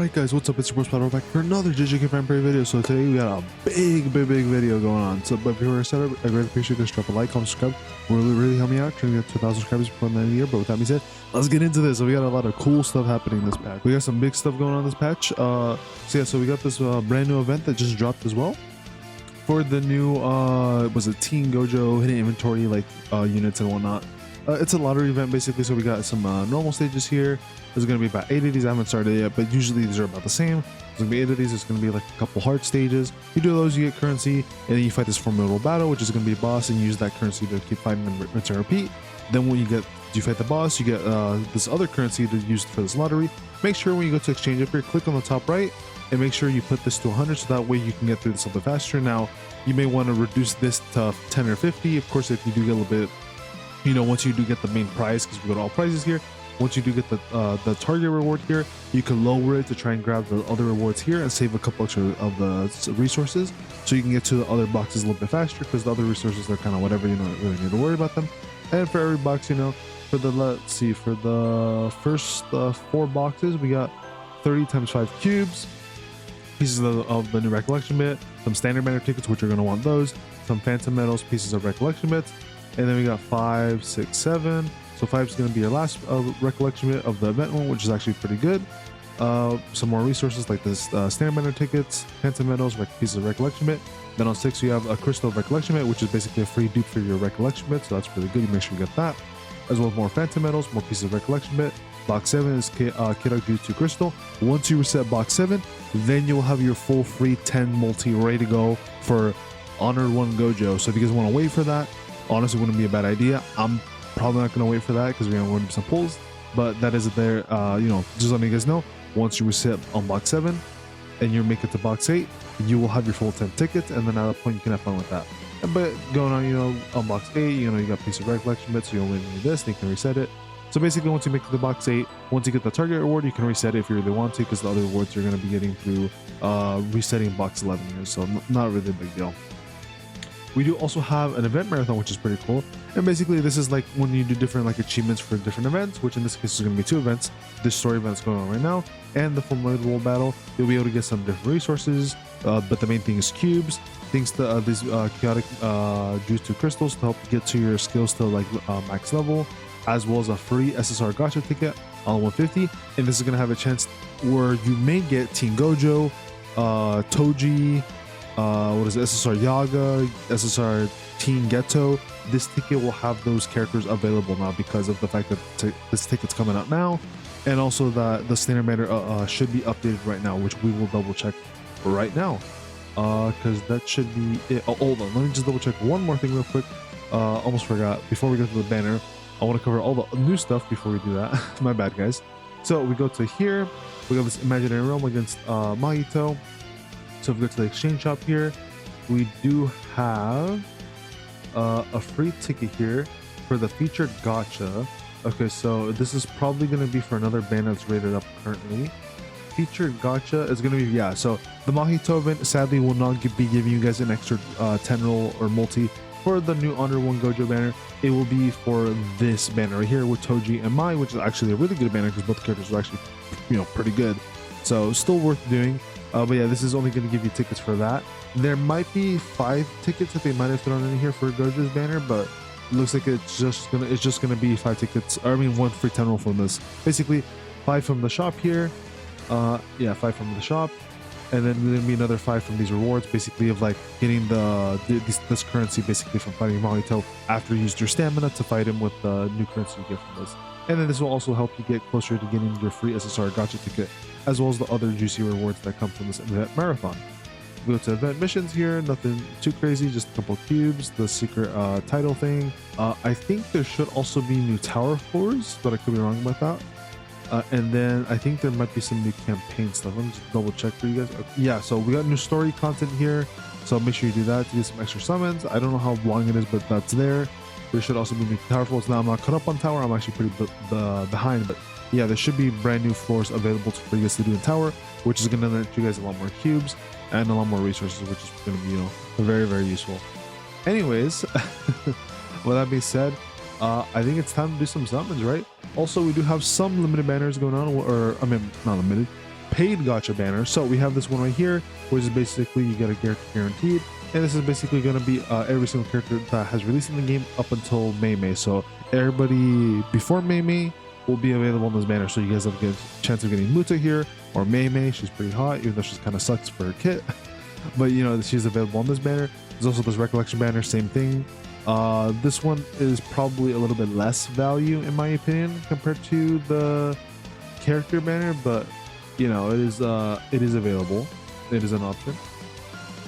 Alright guys, what's up? It's your boy Spiderwolf back for another JJKPhantomparade video. So today we got a big video going on. So but before I start, I really appreciate this. Drop a like, comment, subscribe. Really help me out. Trying to get 2,000 subscribers before the end of the year. But with that being said, let's get into this. So we got a lot of cool stuff happening in this patch. We got some big stuff going on this patch. So we got this brand new event that just dropped as well. For the new was it Teen Gojo hidden inventory like units and whatnot. It's a lottery event basically, so we got some normal stages here. There's going to be about 8 of these. I haven't started yet, but usually these are about the same. There's going to be 8 of these. It's going to be like a couple hard stages. You do those, you get currency, and then you fight this formidable battle, which is going to be a boss, and you use that currency to keep fighting and rinse and repeat. Then when you fight the boss, you get this other currency to use for this lottery. Make sure when you go to exchange up here, click on the top right, and make sure you put this to 100, so that way you can get through this a little bit faster. Now, you may want to reduce this to 10 or 50. Of course, if you do get a little bit, once you do get the main prize, because we go to all prizes here, once you do get the target reward here, you can lower it to try and grab the other rewards here and save a couple extra of the resources, so you can get to the other boxes a little bit faster, because the other resources, they're kind of whatever, you don't really need to worry about them. And for every box, for the first 4 boxes, we got 30 times 5 cubes, pieces of the new recollection bit, some standard banner tickets, which you're going to want those, some phantom medals, pieces of recollection bits, and then we got 5, 6, 7. So 5 is going to be your last recollection bit of the event one, which is actually pretty good. Some more resources like this standard banner tickets, phantom medals, pieces of recollection bit. Then on 6 you have a crystal recollection bit, which is basically a free dupe for your recollection bit, so that's really good. You make sure you get that, as well as more phantom medals, more pieces of recollection bit. Box 7 is Jujutsu crystal. Once you reset box 7, then you'll have your full free 10 multi ready to go for Honoredone Gojo. So if you guys want to wait for that, honestly, wouldn't be a bad idea. I'm probably not going to wait for that because we're going to do some pulls, but that is there. Just letting you guys know, once you reset on box 7 and you make it to box 8, you will have your full 10 tickets, and then at that point you can have fun with that. But going on, on box 8, you got a piece of recollection bits, so you only need this, then you can reset it. So basically, once you make it to box 8, once you get the target reward, you can reset it if you really want to, because the other rewards you're going to be getting through resetting box 11 here, so not really a big deal. We do also have an event marathon, which is pretty cool. And basically, this is like when you do different achievements for different events, which in this case is going to be 2 events. This story event is going on right now, and the formidable battle. You'll be able to get some different resources, but the main thing is cubes, these chaotic Jujutsu crystals to help you get to your skills to max level, as well as a free SSR gacha ticket on 150. And this is going to have a chance where you may get Teen Gojo, Toge, SSR Yaga, SSR Teen Geto. This ticket will have those characters available now because of the fact that this ticket's coming out now, and also that the standard banner should be updated right now, which we will double check right now, because that should be it. Oh, hold on, let me just double check one more thing real quick. Almost forgot. Before we go to the banner, I want to cover all the new stuff before we do that. My bad, guys. So we go to here, we got this imaginary realm against Maki. So if we go to the exchange shop here, we do have a free ticket here for the featured gacha. Okay, so this is probably going to be for another banner that's rated up currently. Featured gacha is going to be, so the Maki event sadly will not be giving you guys an extra 10 roll or multi for the new Honoredone Gojo banner. It will be for this banner right here with Toge and Mai, which is actually a really good banner because both characters are actually pretty good, so still worth doing. But yeah, this is only going to give you tickets for that. There might be 5 tickets that they might have thrown in here for Gojo's banner, but it looks like it's just gonna be 5 tickets. Or I mean, 1 free 10 roll from this. Basically, 5 from the shop here. 5 from the shop, and then there'll be another 5 from these rewards, basically of getting this currency basically from fighting Maki after you used your stamina to fight him with the new currency you get from this. And then this will also help you get closer to getting your free SSR gacha ticket, as well as the other juicy rewards that come from this event marathon. We go to event missions here, nothing too crazy, just a couple cubes, the secret title thing. I think there should also be new tower floors, but I could be wrong about that. And then I think there might be some new campaign stuff. Let me just double check for you guys. Yeah, so we got new story content here, so make sure you do that to get some extra summons. I don't know how long it is, but that's there. There should also be new tower floors. Now I'm not caught up on tower, I'm actually pretty behind, but yeah, there should be brand new floors available for you guys to do in tower, which is going to let you guys a lot more cubes and a lot more resources, which is going to be very useful. Anyways, with that being said, I think it's time to do some summons, right? Also, we do have some limited banners going on, or I mean, not limited. paid gacha banner. So we have this one right here, which is basically you get a character guaranteed, and this is basically going to be every single character that has released in the game up until Meimei. So everybody before Meimei will be available on this banner, so you guys have a good chance of getting Muta here or Meimei. She's pretty hot, even though she's kind of sucks for her kit, but you know, she's available on this banner. There's also this recollection banner, same thing. This one is probably a little bit less value in my opinion compared to the character banner, but you know, it is available. It is an option.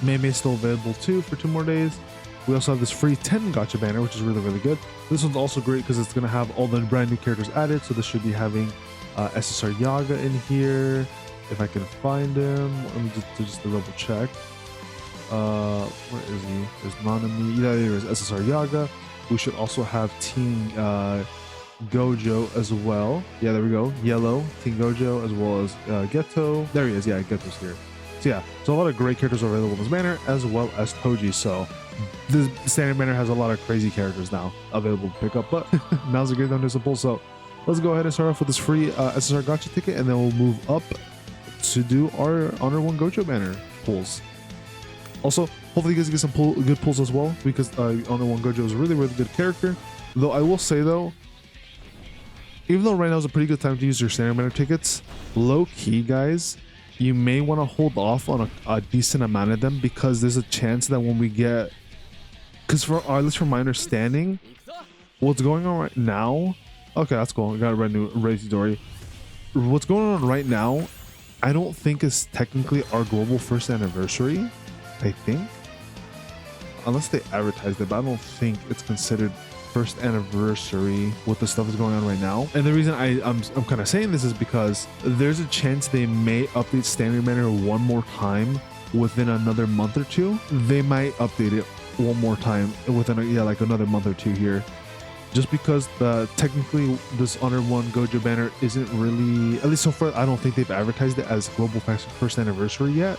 Meimei is still available too for 2 more days. We also have this free 10 gacha banner, which is really good. This one's also great because it's going to have all the brand new characters added. So this should be having SSR Yaga in here. If I can find him, let me just double check. Where is he? There's Nanami. Yeah, there's SSR Yaga. We should also have Team Gojo as well. Yeah, there we go. Yellow, Team Gojo, as well as Geto. There he is. Yeah, Geto's here. So yeah, so a lot of great characters are available in this banner, as well as Toge. So this standard banner has a lot of crazy characters now available to pick up, but now's a great time to support. So let's go ahead and start off with this free SSR Gacha ticket, and then we'll move up to do our Honor 1 Gojo banner pulls. Also, hopefully you guys get some good pulls as well, because Honor 1 Gojo is a really good character. Though I will say though, even though right now is a pretty good time to use your standard banner tickets, low key guys, you may want to hold off on a decent amount of them, because there's a chance that when we get, because for at least from my understanding, what's going on right now, okay, that's cool. We got a brand new Itadori. What's going on right now, I don't think is technically our global first anniversary. I think, unless they advertised it, but I don't think it's considered first anniversary with the stuff that's going on right now. And the reason I'm kind of saying this is because there's a chance they may update standard banner one more time within another month or two. They might update it one more time within like another month or two here, just because technically this Honor 1 Gojo banner isn't really, at least so far, I don't think they've advertised it as global first anniversary yet.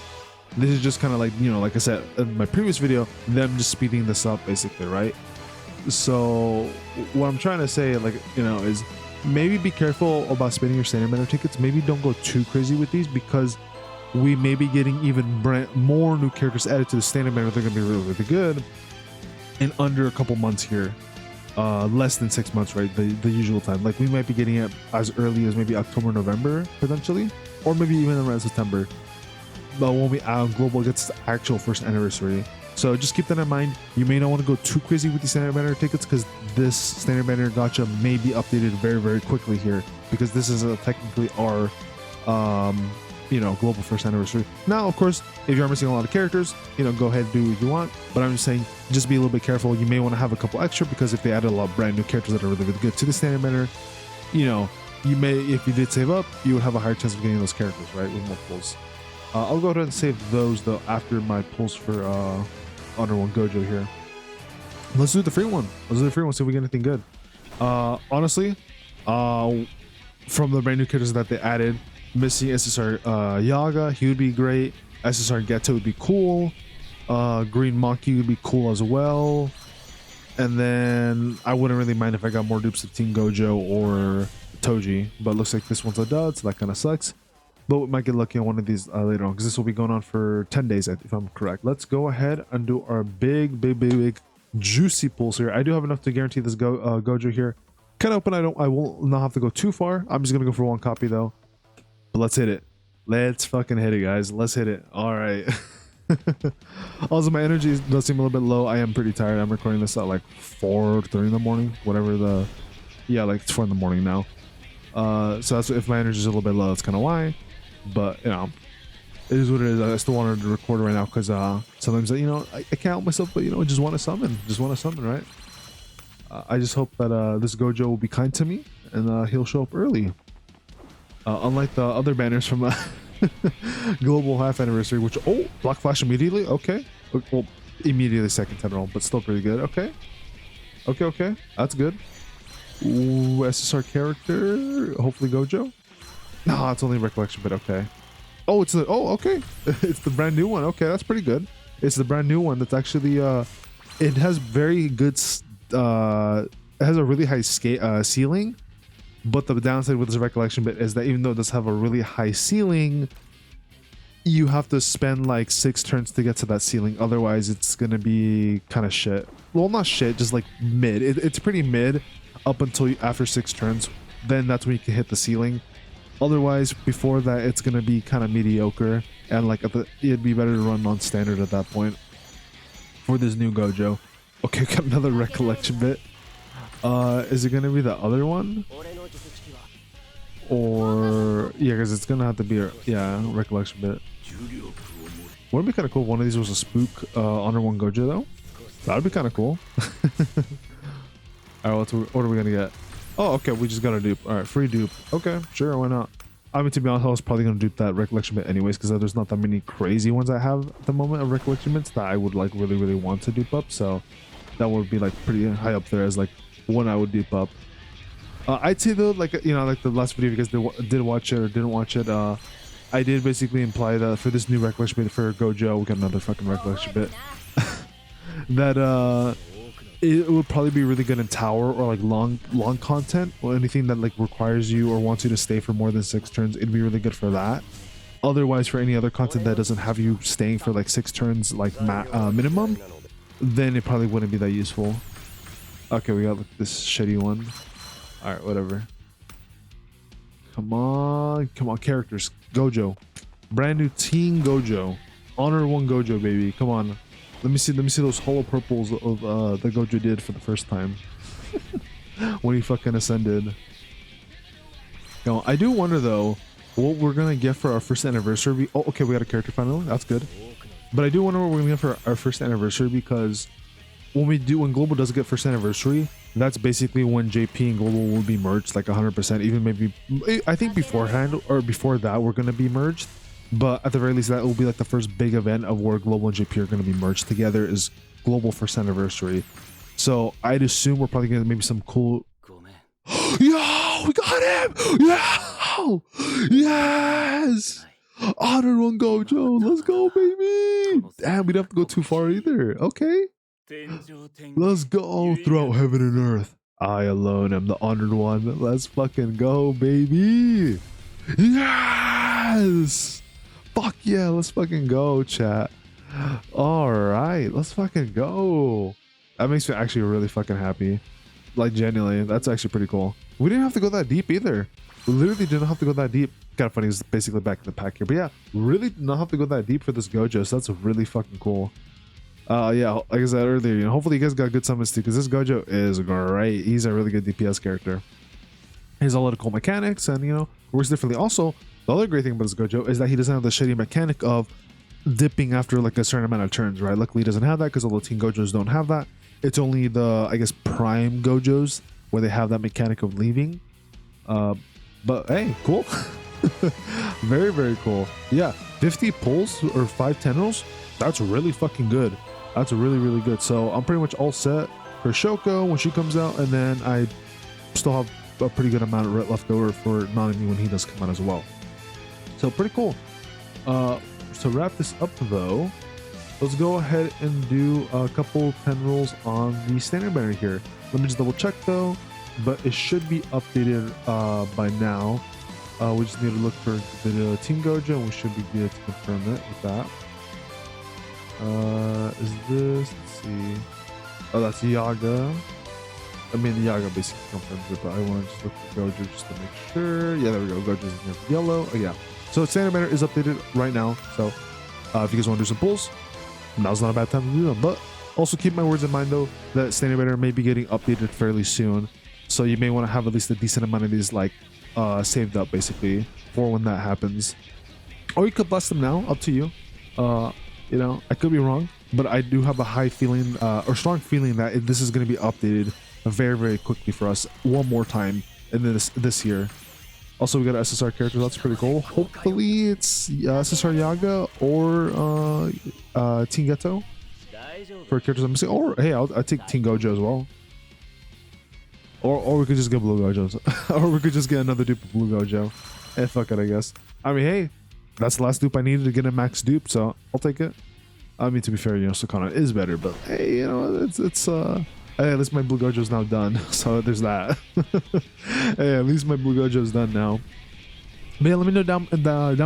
This is just kind of like, you know, like I said in my previous video, them just speeding this up basically, right? So what I'm trying to say, like, you know, is maybe be careful about spending your standard banner tickets. Maybe don't go too crazy with these, because we may be getting even more new characters added to the standard banner. They're going to be really good in under a couple months here. Less than 6 months, right? The usual time. Like we might be getting it as early as maybe October, November potentially, or maybe even around September. But when we global gets the actual first anniversary. So just keep that in mind. You may not want to go too crazy with the standard banner tickets, because this standard banner gacha may be updated very quickly here, because this is technically our you know, global first anniversary. Now of course, if you're missing a lot of characters, you know, go ahead and do what you want, but I'm just saying, just be a little bit careful. You may want to have a couple extra, because if they added a lot of brand new characters that are really good to the standard banner, you know, you may, if you did save up, you would have a higher chance of getting those characters, right, with more pulls. I'll go ahead and save those though after my pulls for Honor 1 Gojo here. Let's do the free one. Let's do the free one, see if we get anything good. Honestly, from the brand new characters that they added, missing SSR Yaga, he would be great. SSR Geto would be cool. Green Maki would be cool as well. And then I wouldn't really mind if I got more dupes of Team Gojo or Toge, but looks like this one's a dud, so that kind of sucks. But we might get lucky on one of these later on, because this will be going on for 10 days, if I'm correct. Let's go ahead and do our big juicy pulls here. I do have enough to guarantee this Gojo here. Kind of hoping I will not have to go too far. I'm just gonna go for one copy though. But let's hit it. Let's fucking hit it, guys. Let's hit it. All right. Also, my energy does seem a little bit low. I am pretty tired. I'm recording this at like 4:30 in the morning, whatever the, yeah, like it's 4 in the morning now. So that's, if my energy is a little bit low, that's kind of why. But you know, it is what it is. I still wanted to record right now, because sometimes, you know, I can't help myself, but you know, just want to summon, right? I just hope that this Gojo will be kind to me, and he'll show up early, unlike the other banners from global half anniversary, which, oh, block flash immediately. Okay, well, immediately second 10 roll, but still pretty good. Okay, that's good. Ooh, SSR character, hopefully Gojo. No, it's only recollection, but okay. Oh, it's the, oh, okay. It's the brand new one. Okay, that's pretty good. It's the brand new one that's actually it has very good it has a really high ceiling, But the downside with this recollection bit is that even though it does have a really high ceiling, you have to spend like 6 turns to get to that ceiling. Otherwise, it's gonna be kind of shit. Well, not shit, just like mid. It's pretty mid up until after 6 turns. Then that's when you can hit the ceiling. Otherwise, before that, it's gonna be kind of mediocre, and like it'd be better to run non-standard at that point for this new Gojo. Okay, got another recollection bit. Is it gonna be the other one? Or yeah, because it's gonna have to be a recollection bit. Wouldn't it be kind of cool if one of these was a spook Honor One Gojo though? That'd be kind of cool. All right, what are we gonna get? Oh, okay, we just got a dupe. All right, free dupe. Okay, sure, why not? I mean, to be honest, I was probably gonna dupe that recollection bit anyways, because there's not that many crazy ones I have at the moment of recollection bits that I would like really want to dupe up. So that would be like pretty high up there as like one I would dupe up. I'd say though, like, you know, like the last video, if you guys did watch it or didn't watch it, I did basically imply that for this new recollection bit for Gojo, we got another fucking recollection bit, that it would probably be really good in tower or like long content, or anything that like requires you or wants you to stay for more than 6 turns. It'd be really good for that. Otherwise, for any other content that doesn't have you staying for like 6 turns like minimum, then it probably wouldn't be that useful. Okay, we got like this shitty one. All right, whatever. Come on, characters. Gojo, brand new Teen Gojo, Honor One Gojo, baby. Come on, let me see those holo purples of that Gojo did for the first time when he fucking ascended. Now, I do wonder though what we're gonna get for our first anniversary. Oh, okay, we got a character finally. That's good. But I do wonder what we're gonna get for our first anniversary, because when Global does get first anniversary, that's basically when JP and Global will be merged like 100%. Even maybe, I think beforehand or before that, we're gonna be merged. But at the very least, that will be like the first big event of where Global and JP are gonna be merged together, is Global first anniversary. So I'd assume we're probably gonna maybe some cool. Yo, we got him! Yo, yes! Honor One Gojo, let's go, baby! Damn, we don't have to go too far either. Okay. Let's go throughout heaven and earth. I alone am the honored one. Let's fucking go, baby. Yes. Fuck yeah, let's fucking go, chat. All right, let's fucking go. That makes me actually really fucking happy. Like, genuinely, that's actually pretty cool. We didn't have to go that deep either. We literally didn't have to go that deep. Kind of funny, it's basically back in the pack here. But yeah, really did not have to go that deep for this Gojo, so that's really fucking cool. Yeah, like I said earlier, you know, hopefully you guys got good summons too, because this Gojo is great. He's a really good DPS character. He has a lot of cool mechanics, and you know, works differently. Also, the other great thing about this Gojo is that he doesn't have the shitty mechanic of dipping after like a certain amount of turns, right? Luckily he doesn't have that, because all the Teen Gojos don't have that. It's only the, I guess, prime Gojos where they have that mechanic of leaving. But hey, cool. Very cool. Yeah, 50 pulls or 5 tendrils, that's really fucking good. That's really good. So I'm pretty much all set for Shoko when she comes out, and then I still have a pretty good amount of left over for Nanami when he does come out as well. So pretty cool. To wrap this up though, let's go ahead and do a couple tendrils on the standard banner here. Let me just double check though, but it should be updated by now. We just need to look for the Team Gojo, and we should be good to confirm it with that. Is this, let's see, oh, that's Yaga. I mean, the Yaga basically confirms it, but I want to just look for Gojo just to make sure. Yeah, there we go. Gojo's in yellow. Oh yeah, so standard banner is updated right now. So if you guys want to do some pulls, now's not a bad time to do them. But also keep my words in mind though, that standard banner may be getting updated fairly soon, so you may want to have at least a decent amount of these like saved up basically for when that happens, or you could bust them now, up to you. You know, I could be wrong, but I do have a high feeling or strong feeling that this is going to be updated very quickly for us one more time in this year. Also, we got an SSR character. That's pretty cool. Hopefully it's SSR Yaga or Teen Geto for characters I'm missing. Or hey, I'll take Teen Gojo as well. Or we could just get Blue Gojos. Or we could just get another dupe of Blue Gojo. Eh, fuck it, I guess. I mean, hey, that's the last dupe I needed to get a max dupe, so I'll take it. I mean, to be fair, you know, Sakana is better, but hey, you know, it's Hey, at least my blue Gojo's now done. So there's that. Hey, at least my blue Gojo's done now. But yeah, let me know down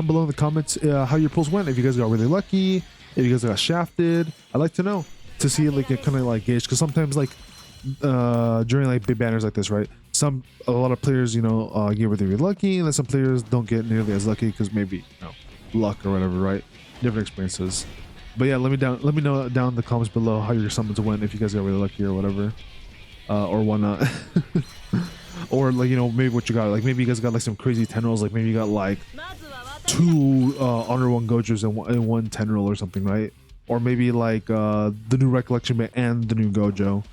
below in the comments how your pulls went. If you guys got really lucky, if you guys got shafted, I'd like to know to see like it kind of like gauge, because sometimes like during like big banners like this, right? A lot of players, you know, get really lucky, and then some players don't get nearly as lucky because maybe, you know, luck or whatever, right? Different experiences. But yeah, let me know down in the comments below how your summons went, if you guys got really lucky or whatever, or whatnot. Or like, you know, maybe what you got, like maybe you guys got like some crazy 10 rolls, like maybe you got like 2 Honor 1 Gojos and one 10 roll or something, right? Or maybe like the new Recollection Bit and the new Gojo.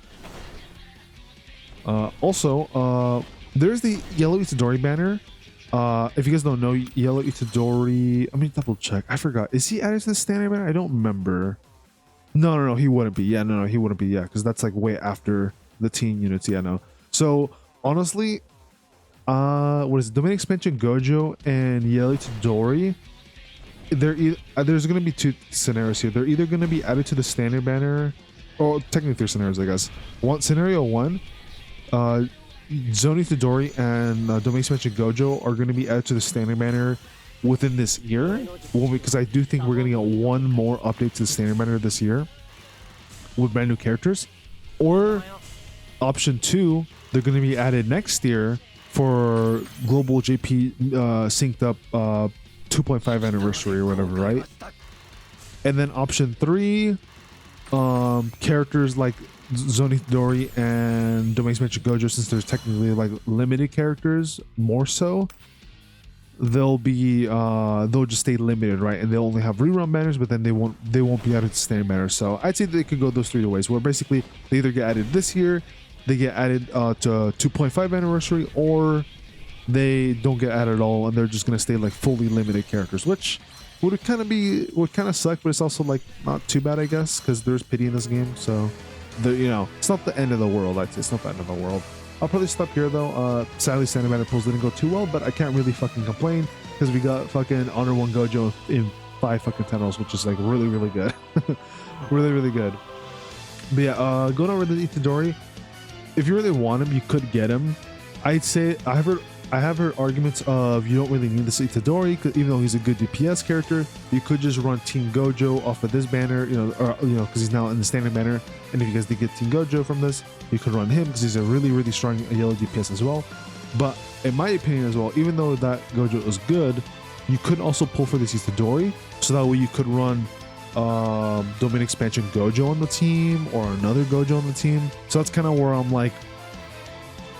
Also, there's the Yellow Itadori banner. If you guys don't know, Yellow Itadori, let me double check. I forgot. Is he added to the standard banner? I don't remember. No, he wouldn't be. Yeah, no, he wouldn't be. Yeah, because that's like way after the teen units. Yeah, no. So honestly, what is it? Domain Expansion Gojo and Yellow Itadori, there's going to be 2 scenarios here. They're either going to be added to the standard banner, or technically 3 scenarios, I guess. Scenario 1, Zone Itadori and Domain Expansion Gojo are going to be added to the standard banner within this year. Well, because I do think we're going to get one more update to the standard banner this year with brand new characters. Or option 2, they're going to be added next year for global JP synced up 2.5 anniversary or whatever, right? And then option 3, characters like Zone Itadori and Domain Expansion Gojo, since there's technically like limited characters more so, they'll just stay limited, right? And they'll only have rerun banners, but then they won't be added to standard banners. So I'd say they could go those 3 ways, where basically they either get added this year, they get added to 2.5 anniversary, or they don't get added at all and they're just gonna stay like fully limited characters, which would kind of suck, but it's also like not too bad, I guess, because there's pity in this game. So you know, it's not the end of the world. I'd say it's not the end of the world. I'll probably stop here though. Sadly, standard banner pulls didn't go too well, but I can't really fucking complain because we got fucking Honor 1 Gojo in 5 fucking 10 rolls, which is like really good. really good. But yeah, going over the Itadori, if you really want him, you could get him. I'd say I have heard arguments of you don't really need this Itadori, even though he's a good DPS character. You could just run Team Gojo off of this banner, you know, or you know, because he's now in the standard banner. And if you guys did get Team Gojo from this, you could run him because he's a really strong yellow DPS as well. But in my opinion as well, even though that Gojo is good, you could also pull for this Itadori, so that way you could run Domain Expansion Gojo on the team or another Gojo on the team. So that's kind of where I'm like,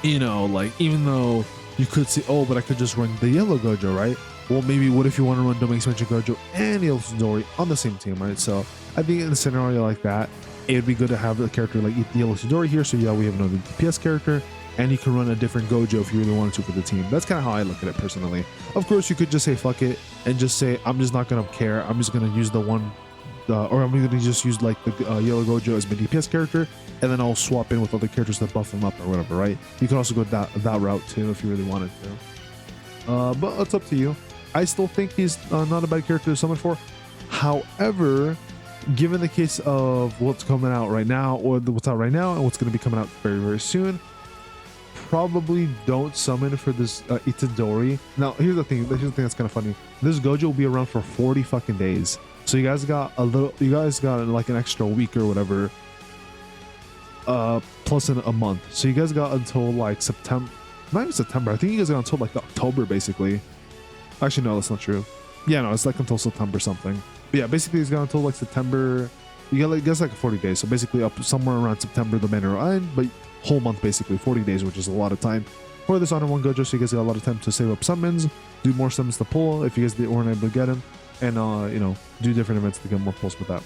you know, like even though you could say, oh, but I could just run the yellow Gojo, right? Well, maybe what if you want to run Domain Expansion Gojo and Yellow Itadori on the same team, right? So I think in a scenario like that, it'd be good to have a character like Yellow Itadori here, so yeah, we have another DPS character, and you can run a different Gojo if you really wanted to for the team. That's kind of how I look at it personally. Of course, you could just say fuck it and just say I'm just not gonna care. I'm just gonna use the one, or I'm gonna just use like the Yellow Gojo as my DPS character, and then I'll swap in with other characters that buff them up or whatever, right? You can also go that route too if you really wanted to. But it's up to you. I still think he's not a bad character to summon for. However, given the case of what's coming out right now, or what's out right now and what's going to be coming out very soon, probably don't summon for this Itadori. Now, here's the thing that's kind of funny. This Gojo will be around for 40 fucking days. So you guys got like an extra week or whatever, plus in a month. So you guys got until like September, not even September. I think you guys got until like October, basically. Actually, no, that's not true. Yeah, no, it's like until September something. But yeah, basically it's got until like September. You got like, I guess like 40 days. So basically up somewhere around September, the banner will end, but whole month basically, 40 days, which is a lot of time for this Honor 1 Gojo. So you guys got a lot of time to save up summons, do more summons to pull if you guys weren't able to get him, and you know, do different events to get more pulls with that.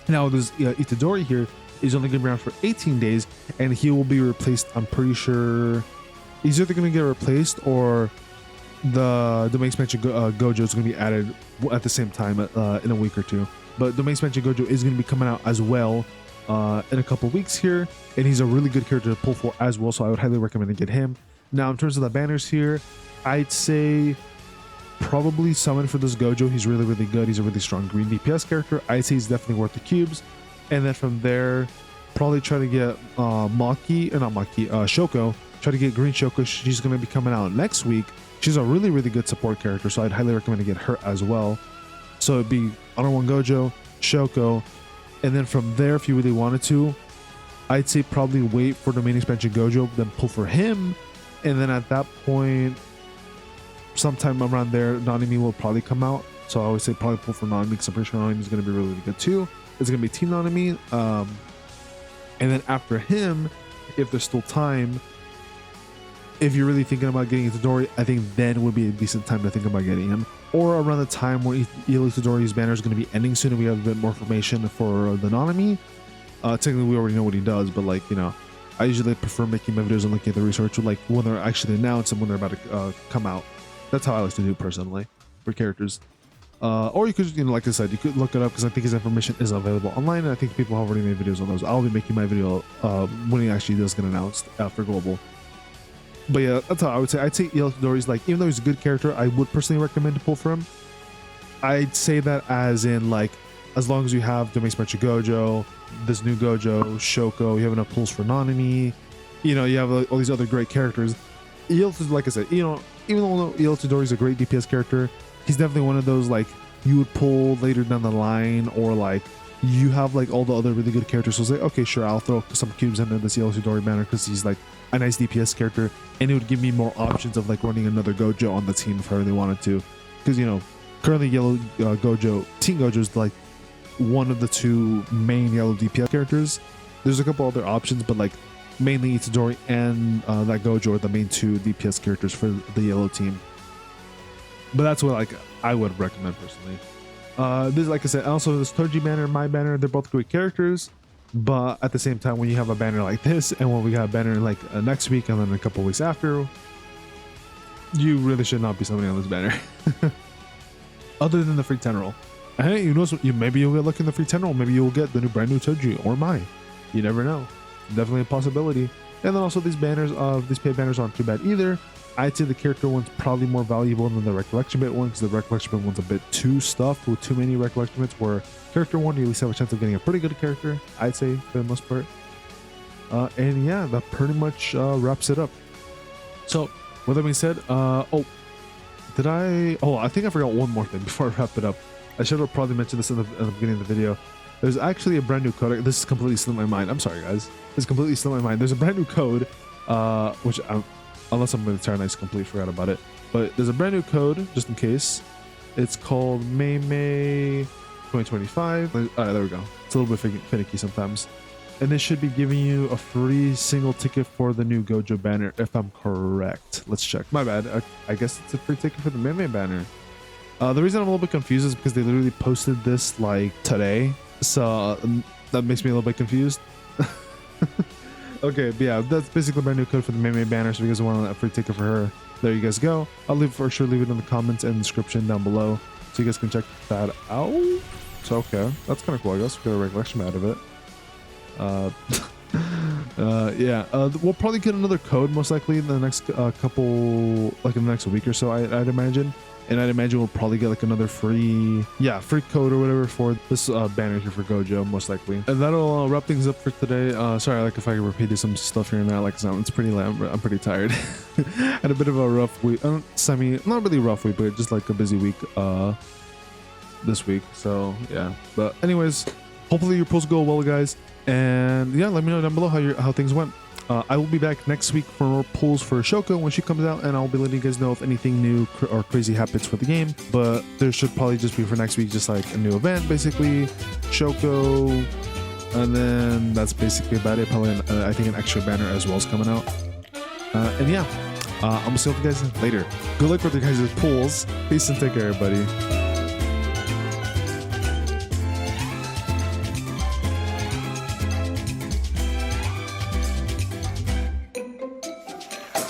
Now this Itadori here is only going to be around for 18 days, and he will be replaced. I'm pretty sure he's either going to get replaced or the Domain Expansion Gojo is going to be added at the same time in a week or two. But Domain Expansion Gojo is going to be coming out as well in a couple weeks here, and he's a really good character to pull for as well, so I would highly recommend to get him. Now in terms of the banners here, I'd say probably summon for this Gojo. He's really good. He's a really strong green DPS character. I'd say he's definitely worth the cubes. And then from there, probably try to get Maki, or not Maki, Shoko. Try to get green Shoko. She's going to be coming out next week. She's a really, really good support character, so I'd highly recommend to get her as well. So it'd be Honor 1 Gojo, Shoko, and then from there, if you really wanted to, I'd say probably wait for the main expansion Gojo, then pull for him, and then at that point, sometime around there, Nanami will probably come out. So I would say probably pull for Nanami, because I'm pretty sure Nanami is going to be really, really good too. It's going to be Team Nanami, and then after him, if there's still time, if you're really thinking about getting Itadori, I think then would be a decent time to think about getting him. Or around the time where Itadori's banner is going to be ending soon and we have a bit more information for the Nanami. Technically, we already know what he does, but like, you know, I usually prefer making my videos and looking at the research like when they're actually announced and when they're about to come out. That's how I like to do it personally for characters. Or you could, you know, like I said, you could look it up because I think his information is available online, and I think people have already made videos on those. I'll be making my video when he actually does get announced after Global. But yeah, that's how I would say. I'd say Itadori's like, even though he's a good character, I would personally recommend to pull for him. I'd say that as in like, as long as you have the main expansion Gojo, this new Gojo, Shoko, you have enough pulls for Nanami, you know, you have all these other great characters. Like I said, you know, even though Itadori's a great DPS character, he's definitely one of those like you would pull later down the line, or like you have like all the other really good characters. So it's like, okay, sure, I'll throw some cubes into this Itadori banner because he's like a nice DPS character, and it would give me more options of like running another Gojo on the team if I really wanted to. Because, you know, currently yellow Gojo, Team Gojo is like one of the two main yellow DPS characters. There's a couple other options, but like mainly Itadori and that Gojo are the main two DPS characters for the yellow team. But that's what like I would recommend personally. This, like I said, also this Toge banner, my banner, they're both great characters. But at the same time, when you have a banner like this, and when we got a banner like next week and then a couple weeks after, you really should not be summoning on this banner. Other than the free 10 roll. Hey, you know, maybe you'll get lucky in the free 10 roll. Maybe you'll get the new brand new Toge or Mai. You never know. Definitely a possibility. And then also these banners, these paid banners aren't too bad either. I'd say the character one's probably more valuable than the recollection bit one, because the recollection bit one's a bit too stuffed with too many recollection bits, where character one, you at least have a chance of getting a pretty good character, I'd say, for the most part. And yeah, that pretty much wraps it up. So, with that being said, I think I forgot one more thing before I wrap it up. I should have probably mentioned this in the beginning of the video. There's actually a brand new code. This is completely slipped my mind. I'm sorry, guys. This completely slipped my mind. There's a brand new code, which unless I'm going to turn nice, completely forgot about it. But there's a brand new code, just in case. It's called Meimei 2025. There we go. It's a little bit finicky sometimes. And this should be giving you a free single ticket for the new Gojo banner, if I'm correct. Let's check. My bad. I guess it's a free ticket for the Meimei banner. The reason I'm a little bit confused is because they literally posted this like today. So that makes me a little bit confused. Okay, but yeah, that's basically my new code for the Meimei banner. So if you guys want a free ticket for her, there you guys go. I'll leave it in the comments and description down below, so you guys can check that out. So okay, that's kind of cool. I guess we got a recollection out of it. Yeah, we'll probably get another code most likely in the next couple, like in the next week or so, I'd imagine. And I'd imagine we'll probably get like another free code or whatever for this banner here for Gojo, most likely. And that'll wrap things up for today. Sorry, like if I repeated some stuff here and there, like it's pretty late. I'm pretty tired. Had a bit of a rough week. Not really rough week, but just like a busy week this week. So yeah. But anyways, hopefully your pulls go well, guys. And yeah, let me know down below how things went. I will be back next week for more pulls for Shoko when she comes out, and I'll be letting you guys know if anything new or crazy happens for the game. But there should probably just be for next week just like a new event, basically Shoko, and then that's basically about it. Probably I think an extra banner as well is coming out. And yeah, I'm gonna see you guys later. Good luck with your guys' pulls. Peace and take care, everybody.